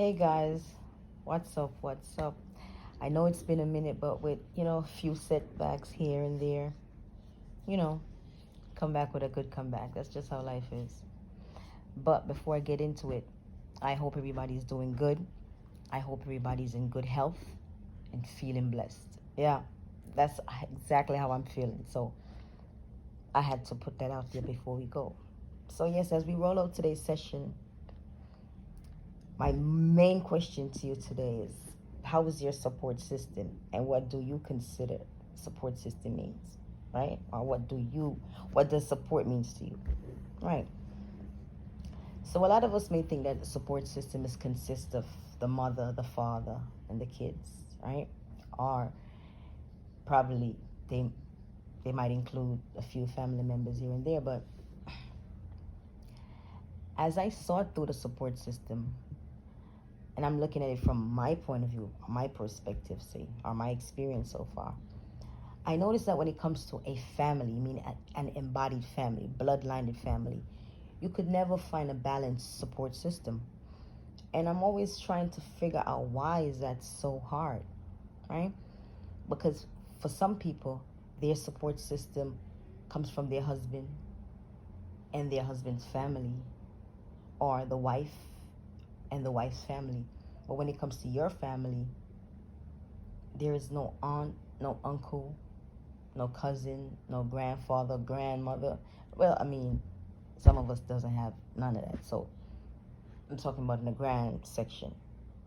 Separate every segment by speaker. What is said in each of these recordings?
Speaker 1: Hey guys, what's up? What's up? I know it's been a minute, but with a few setbacks here and there, you know, come back with a good comeback. That's just how life is. But before I get into it, I hope everybody's doing good. I hope everybody's in good health and feeling blessed. Yeah, that's exactly how I'm feeling. So I had to put that out there before we go. So yes, as we roll out today's session, my main question to you today is, how is your support system and what do you consider support system means? Right? Or what does support means to you? Right. So a lot of us may think that the support system is consists of the mother, the father, and the kids, right? Or probably they they might include a few family members here and there, but as I sort through the support system, and I'm looking at it from my point of view, my perspective, say, or my experience so far, I noticed that when it comes to a family, I mean an embodied family, bloodlined family, you could never find a balanced support system. And I'm always trying to figure out why is that so hard, right? Because for some people, their support system comes from their husband and their husband's family, or the wife and the wife's family. But when it comes to your family, there is no aunt, no uncle, no cousin, no grandfather, grandmother. Well, I mean, some of us doesn't have none of that. So I'm talking about in the grand section.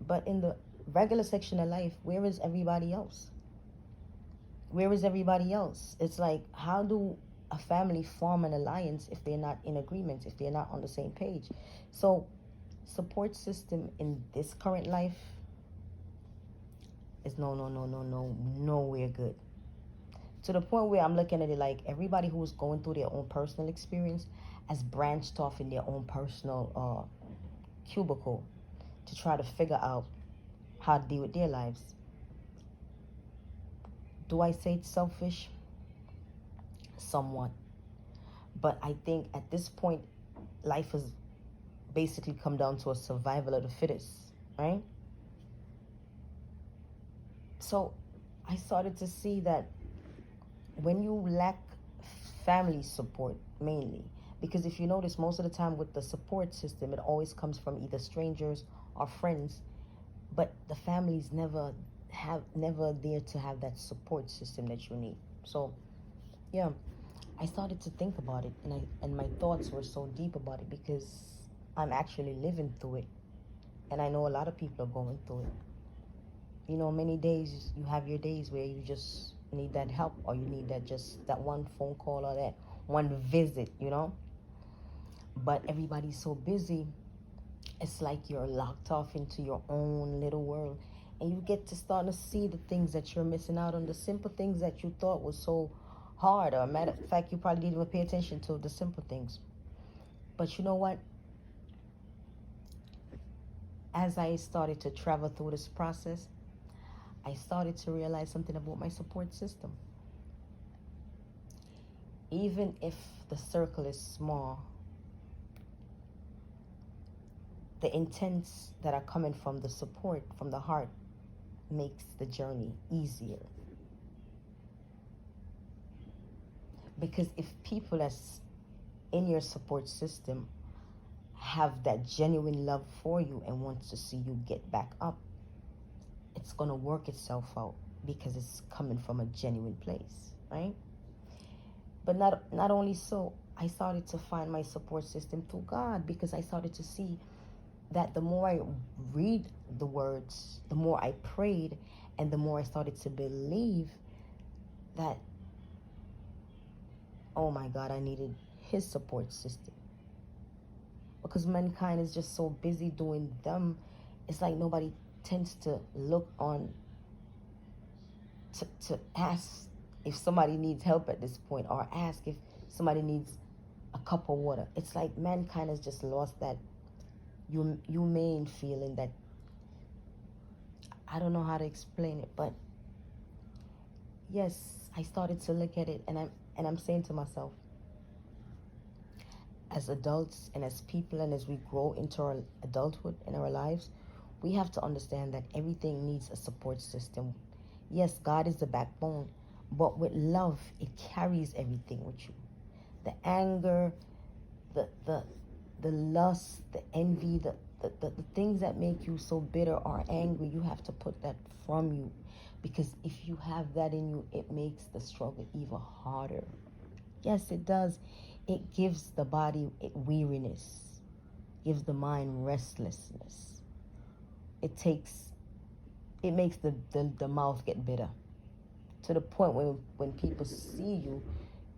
Speaker 1: But in the regular section of life, where is everybody else? Where is everybody else? It's like, how do a family form an alliance if they're not in agreement, if they're not on the same page? So support system in this current life is nowhere good. To the point where I'm looking at it like everybody who's going through their own personal experience has branched off in their own personal cubicle to try to figure out how to deal with their lives. Do I say it's selfish? Somewhat. But I think at this point, life has basically come down to a survival of the fittest, right? So I started to see that when you lack family support, mainly, because if you notice, most of the time with the support system, it always comes from either strangers or friends, but the family's never there to have that support system that you need. So yeah, I started to think about it, and my thoughts were so deep about it because I'm actually living through it, and I know a lot of people are going through it. Many days you have your days where you just need that help, or you need that one phone call or that one visit. But everybody's so busy, it's like you're locked off into your own little world, and you get to start to see the things that you're missing out on, the simple things that you thought was so hard, or matter of fact, you probably didn't even pay attention to the simple things. But you know what? As I started to travel through this process, I started to realize something about my support system. Even if the circle is small, the intents that are coming from the support, from the heart, makes the journey easier. Because if people that's in your support system have that genuine love for you and wants to see you get back up, it's going to work itself out because it's coming from a genuine place, right? But not only so, I started to find my support system through God, because I started to see that the more I read the words, the more I prayed, and the more I started to believe that, oh my God, I needed his support system. Because mankind is just so busy doing them, it's like nobody tends to look on to ask if somebody needs help at this point, or ask if somebody needs a cup of water. It's like mankind has just lost that humane feeling that, I don't know how to explain it, but yes, I started to look at it, and I'm saying to myself, as adults and as people, and as we grow into our adulthood in our lives, We have to understand that everything needs a support system. Yes, God is the backbone, but with love, it carries everything with you. The anger, the the the lust, the envy, the things that make you so bitter or angry, you have to put that from you. Because if you have that in you, it makes the struggle even harder. Yes, it does. It gives the body weariness, gives the mind restlessness. It takes, it makes the mouth get bitter to the point when people see you,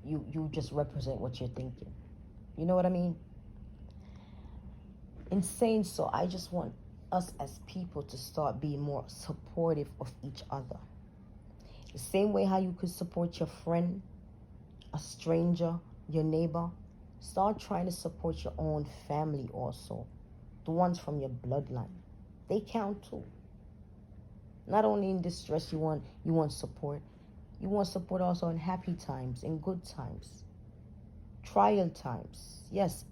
Speaker 1: you just represent what you're thinking. You know what I mean? In saying so, I just want us as people to start being more supportive of each other. The same way how you could support your friend, a stranger, your neighbor, start trying to support your own family also. The ones from your bloodline. They count too. Not only in distress you want support. You want support also in happy times, in good times, trial times. Yes,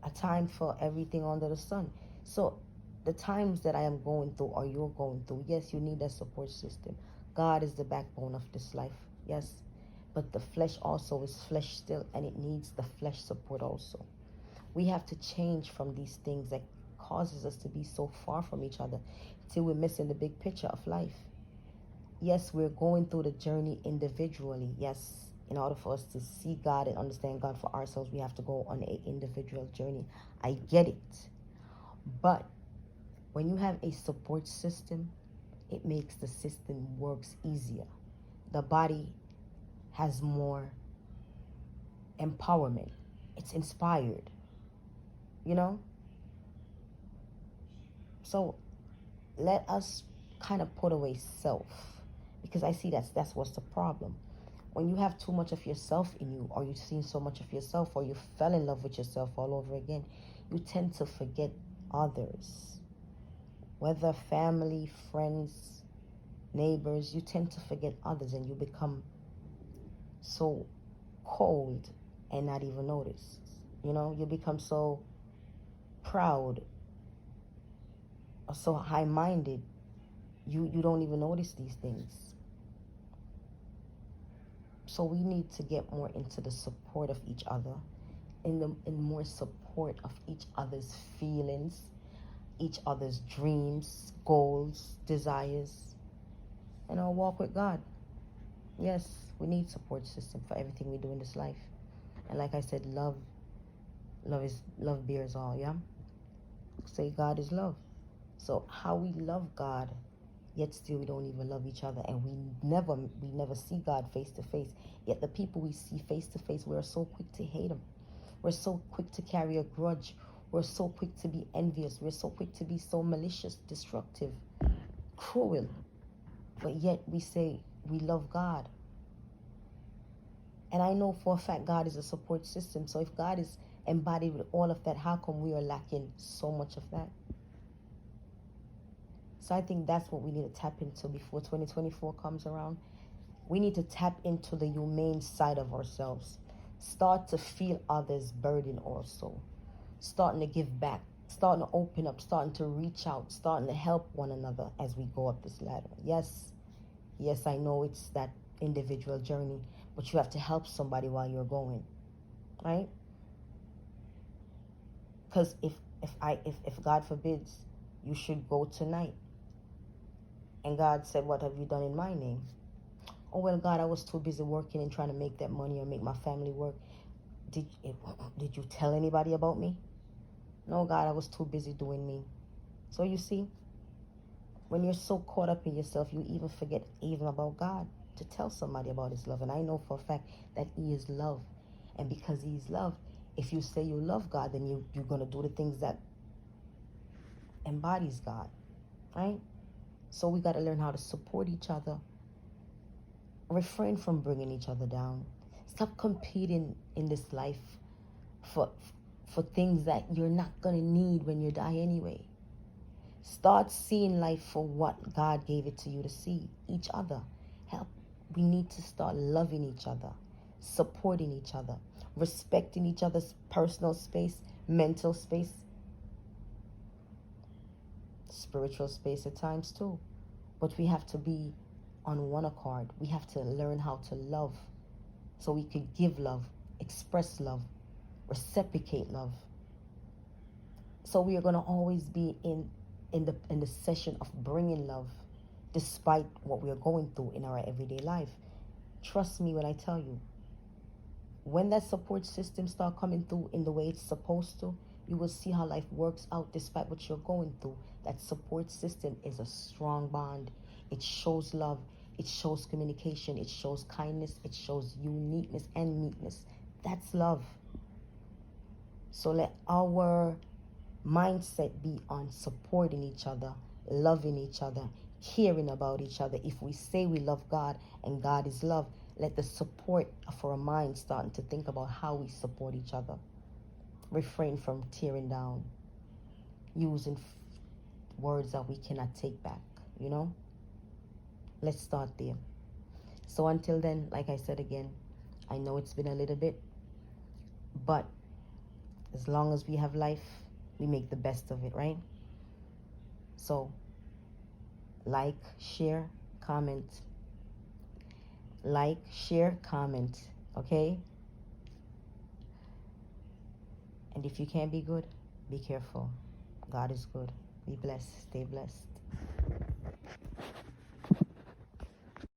Speaker 1: a time for everything under the sun. So the times that I am going through or you're going through, yes, you need that support system. God is the backbone of this life. Yes. But the flesh also is flesh still, and it needs the flesh support also. We have to change from these things that causes us to be so far from each other till we're missing the big picture of life. Yes, we're going through the journey individually. Yes, in order for us to see God and understand God for ourselves, we have to go on an individual journey. I get it. But when you have a support system, it makes the system works easier. The body has more empowerment. It's inspired, you know? So let us kind of put away self, because I see that's what's the problem. When you have too much of yourself in you, or you've seen so much of yourself, or you fell in love with yourself all over again, you tend to forget others. Whether family, friends, neighbors, you tend to forget others, and you become so cold and not even notice. You know, you become so proud or so high-minded, you don't even notice these things. So we need to get more into the support of each other, in more support of each other's feelings, each other's dreams, goals, desires, and our walk with God. Yes, we need support system for everything we do in this life. And like I said, love bears all, yeah? Say God is love. So how we love God, yet still we don't even love each other, and we never see God face to face. Yet the people we see face to face, we're so quick to hate them. We're so quick to carry a grudge. We're so quick to be envious. We're so quick to be so malicious, destructive, cruel. But yet we say we love God. And I know for a fact God is a support system. So if God is embodied with all of that, how come we are lacking so much of that? So I think that's what we need to tap into before 2024 comes around. We need to tap into the humane side of ourselves. Start to feel others' burden also. Starting to give back. Starting to open up. Starting to reach out. Starting to help one another as we go up this ladder. Yes, I know it's that individual journey, but you have to help somebody while you're going, right? Because if God forbids, you should go tonight. And God said, what have you done in my name? Oh, well, God, I was too busy working and trying to make that money or make my family work. Did you tell anybody about me? No, God, I was too busy doing me. So you see, when you're so caught up in yourself, you even forget even about God to tell somebody about his love. And I know for a fact that he is love. And because he is love, if you say you love God, then you're going to do the things that embodies God, right? So we got to learn how to support each other. Refrain from bringing each other down. Stop competing in this life for things that you're not going to need when you die anyway. Start seeing life for what God gave it to you to see. Each other. Help. We need to start loving each other, supporting each other, respecting each other's personal space, mental space. spiritual space at times too. But we have to be on one accord. We have to learn how to love so we could give love, express love, reciprocate love. So we are going to always be in the session of bringing love despite what we are going through in our everyday life. Trust me when I tell you, when that support system start coming through in the way it's supposed to, you will see how life works out despite what you're going through. That support system is a strong bond. It shows love, it shows communication, it shows kindness, it shows uniqueness and meekness. That's love. So let our mindset be on supporting each other, loving each other, caring about each other. If we say we love God and God is love, let the support of our mind start to think about how we support each other. Refrain from tearing down, using words that we cannot take back, you know? Let's start there. So until then, like I said again, I know it's been a little bit, but as long as we have life, we make the best of it, right? So, like, share, comment. Like, share, comment, okay? And if you can't be good, be careful. God is good. Be blessed. Stay blessed.